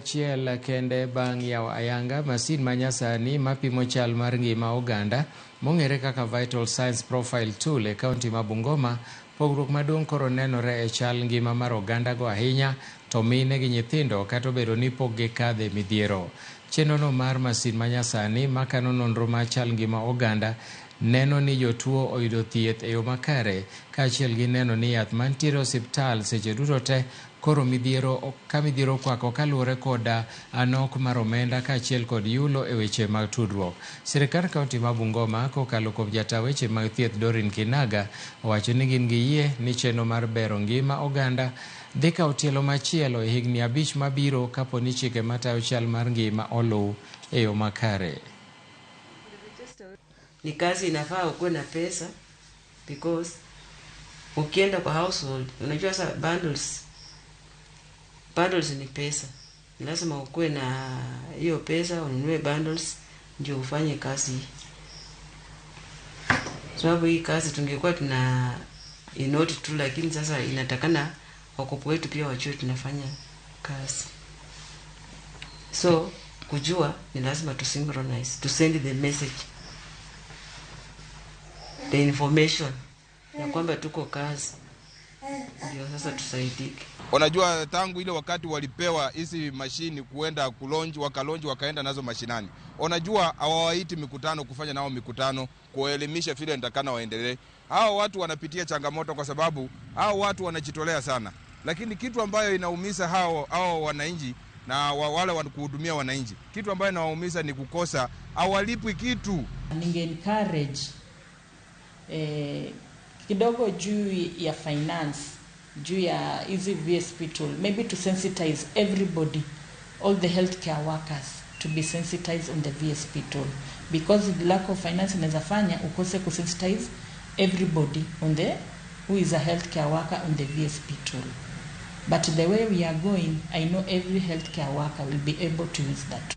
Chiel kende bang' yaw ayanga masin manyasani mapimo chal mar ngima oganda mong'ere kaka Vital Signs Profile Tool e kaunti ma Bungoma. Pogruok maduong' koro nenore e chal ngima mar oganda go ahinya to mine gi nyithindo kata obedo ni pok gikadhe midhiero. Chenrono mar masin manyasani makano nonro mar chal ngima oganda neno ni jotuo oyudo thieth e yo makare kaachiel gi neno ni yath mantiere osiptal seche duto te koro midhiero kwako kaluwore koda anok mar omenda kaachiel kod yulo e weche mag tudruok. Sirikal kaunti ma Bungoma kokalo kuom jata weche mag thieth Dorin Kinaga owacho ni gin gi yie ni chenro mar bero ngima oganda dhi kawo tielo machielo e higni 5 mabiro kapo ni chike matayo chal mar ngima oluw e yo makare. Ni kazi inafaa ukuwe na pesa because ukienda kwa household unajua sasa bundles ni pesa. Lazima ukuwe na hiyo pesa ununue bundles ndio ufanye kazi. Sababu hii kazi tungekuwa tuna inoti tu, lakini sasa inatakana wakopo wetu pia wajue tunafanya kazi. So kujua ni lazima to synchronize, to send the message, the information ya kwamba tuko kazi, ndio sasa tusaidike. Unajua tangu ile wakati walipewa hizi mashini kuenda kulonji wakaenda nazo mashinani. Unajua hawawaiti mikutano kufanya nao mikutano kuelimisha vile nitakana waendelee. Hao watu wanapitia changamoto kwa sababu hao watu wanajitolea sana. Lakini kitu ambayo inaumiza hao wananchi na wale wanakuhudumia wananchi, kitu ambayo inawaumiza ni kukosa hawalipwi kitu. Ninge encourage kidogo juu ya finance, juu ya hizi VSP tool, maybe to sensitize everybody, all the healthcare workers to be sensitized on the VSP tool, because the lack of finance inaweza fanya ukose kusensitize everybody on the who is a healthcare worker on the VSP tool. But the way we are going, I know every healthcare worker will be able to use that.